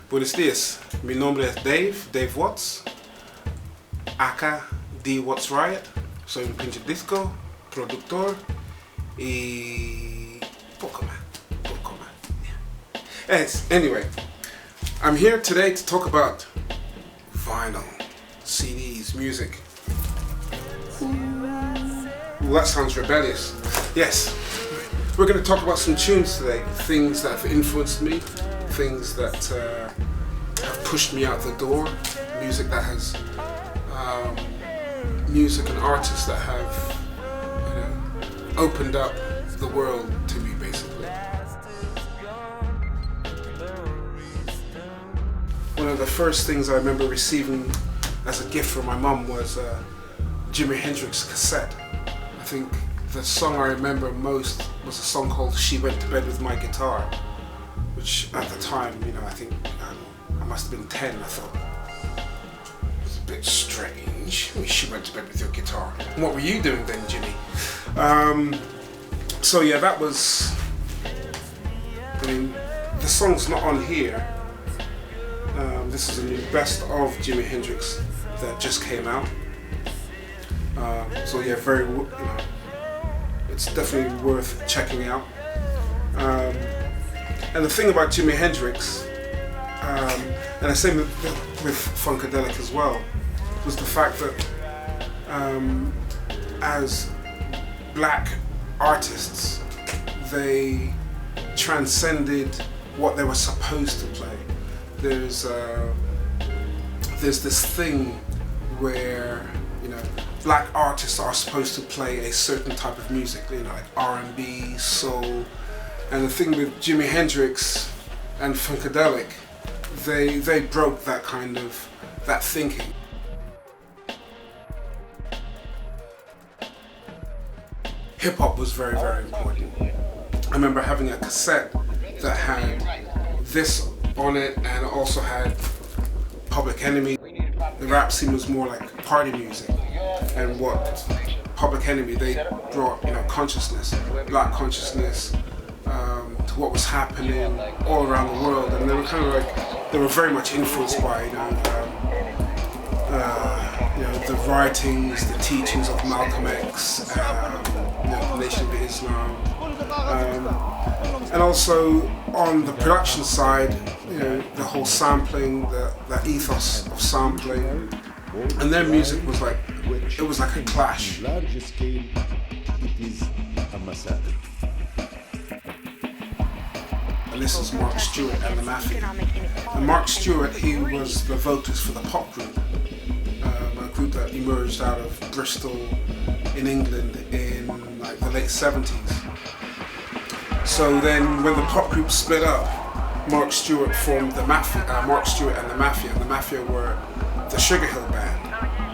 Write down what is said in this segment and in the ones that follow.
Buenos días, mi nombre es Dave Watts, acá D.WattsRiot, soy un pinche disco, productor y poco más. Yeah. Yes, anyway, I'm here today to talk about vinyl, CDs, music. Well, that sounds rebellious. Yes, we're going to talk about some tunes today, things that have influenced me, things that have pushed me out the door, music that has, music and artists that have, opened up the world to me, basically. One of the first things I remember receiving as a gift from my mum was a Jimi Hendrix cassette. I think the song I remember most was a song called She Went to Bed With My Guitar, which at the time, I think I must have been 10. I thought it was a bit strange. She went to bed with your guitar. And what were you doing then, Jimmy? So yeah, that was, the song's not on here. This is a new best of Jimi Hendrix that just came out. So yeah, it's definitely worth checking out. And the thing about Jimi Hendrix, and the same with Funkadelic as well, was the fact that as black artists, they transcended what they were supposed to play. There's this thing where black artists are supposed to play a certain type of music, like R&B, soul. And the thing with Jimi Hendrix and Funkadelic, they broke that that thinking. Hip hop was very, very important. I remember having a cassette that had this on it, and it also had Public Enemy. The rap scene was more like party music, and what Public Enemy, they brought consciousness, black consciousness, to what was happening all around the world, and they were they were very much influenced by the writings, the teachings of Malcolm X, the Nation of Islam, and also on the production side, the whole sampling, the ethos of sampling, and their music was like a clash. Large scale, it is a massacre. And this is Mark Stewart and the Mafia. And Mark Stewart, he was the vocalist for the pop group, a group that emerged out of Bristol in England in the late 70s. So then when the pop group split up, Mark Stewart formed the Mafia, Mark Stewart and the Mafia. And the Mafia were the Sugar Hill Band.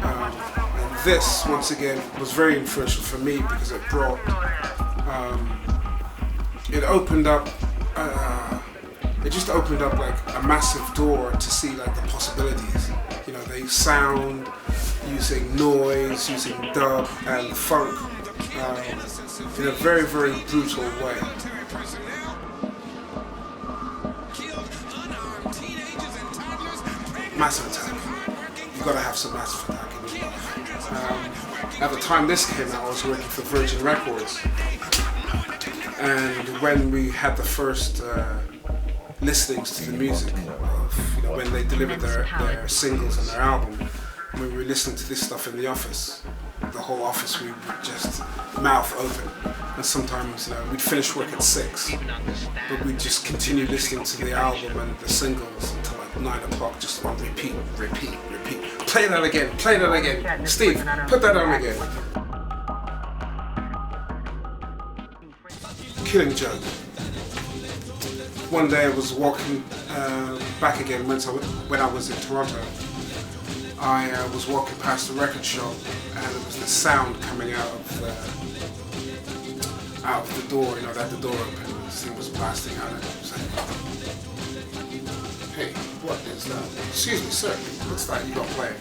And this, once again, was very influential for me because it brought, it just opened up like a massive door to see the possibilities. They sound using noise, using dub and funk in a very, very brutal way. Massive Attack. You've got to have some Massive Attack in your life. At the time this came out, I was working for Virgin Records, and when we had the first listenings to the music of, when they delivered their singles and their album, when we were listening to this stuff in the office, the whole office, we would just mouth open. And sometimes, we'd finish work at 6, but we'd just continue listening to the album and the singles until 9 o'clock, just on repeat. Play that again. Steve, put that on again. Killing Joke. One day I was walking back again when I was in Toronto. I was walking past the record shop, and there was the sound coming out of the door. They had the door open. This thing was blasting out. And I was like, "Hey, what is that? Excuse me, sir. What's that you got playing?"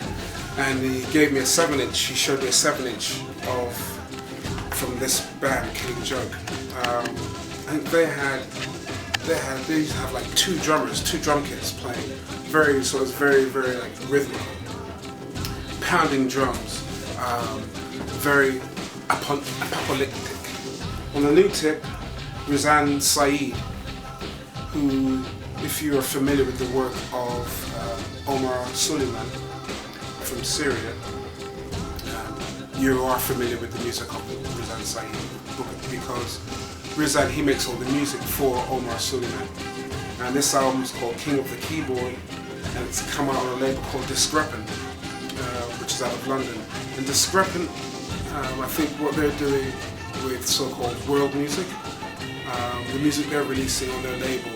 And he gave me a 7-inch. He showed me a 7-inch from this band, Killing Joke. I think they had they used to have like two drummers, two drum kits playing, very like rhythmical, pounding drums, very apocalyptic. On the new tip, Rizan Saeed, who, if you are familiar with the work of Omar Suleiman from Syria, you are familiar with the music of Rizan Saeed, because Rizan, he makes all the music for Omar Suleiman. And this album is called King of the Keyboard, and it's come out on a label called Discrepant, which is out of London. And Discrepant, I think what they're doing with so-called world music, the music they're releasing on their label,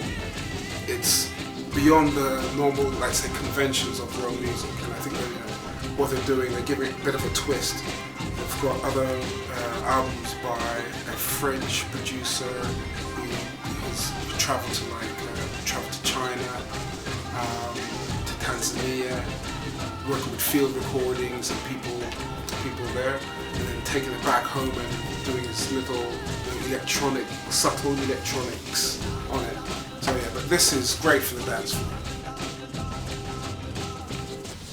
it's beyond the normal, let's say, conventions of world music. And I think that, what they're doing, they're giving it a bit of a twist. They've got other albums by a French producer who has traveled to China, to Tanzania, working with field recordings and people there, and then taking it back home and doing this little subtle electronics on it. So yeah, but this is great for the dance floor.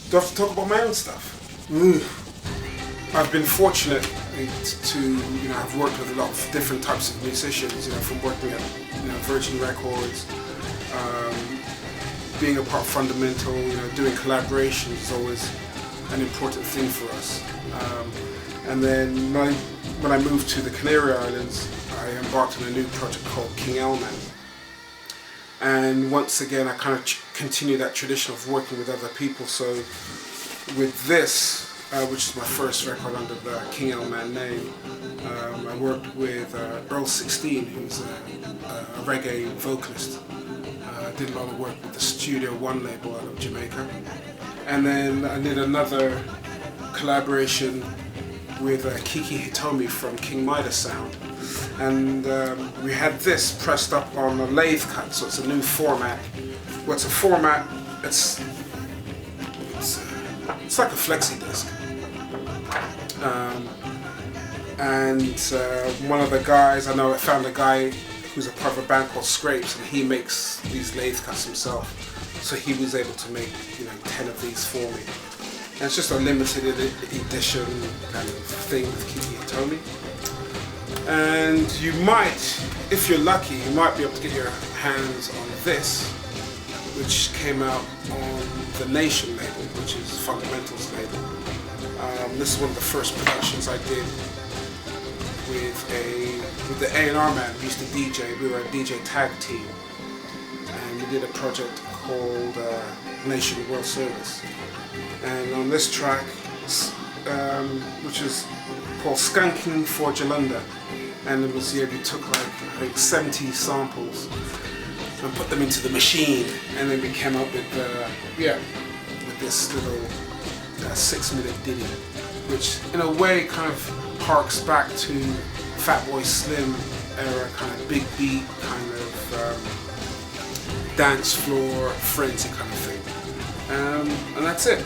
Do I have to talk about my own stuff? I've been fortunate to have worked with a lot of different types of musicians. From working at Virgin Records, being a part of Fundamental, doing collaborations is always an important thing for us. And then when I moved to the Canary Islands, I embarked on a new project called King Elman. And once again, I kind of continue that tradition of working with other people. So with this, which is my first record under the King Elman name, I worked with Earl 16, who's a reggae vocalist. I did a lot of work with the Studio One label out of Jamaica. And then I did another collaboration with Kiki Hitomi from King Midas Sound. And we had this pressed up on a lathe cut, so it's a new format. Well, it's a format, it's like a flexi disc. One of the guys, I found a guy who's a part of a band called Scrapes, and he makes these lathe cuts himself. So he was able to make 10 of these for me. And it's just a limited edition kind of thing with Kiki Hitomi. And you might, if you're lucky, you might be able to get your hands on this, which came out on the Nation label, which is Fundamental's label. This is one of the first productions I did with the A&R man who used to DJ. We were a DJ tag team, and we did a project called Nation World Service. And on this track, which is called Skanking for Jalunda, and it was, we took like 70 samples and put them into the machine, and then we came up with this little 6-minute ditty, which in a way kind of harks back to Fatboy Slim era, kind of big beat, kind of dance floor, frenzy kind of thing. And that's it.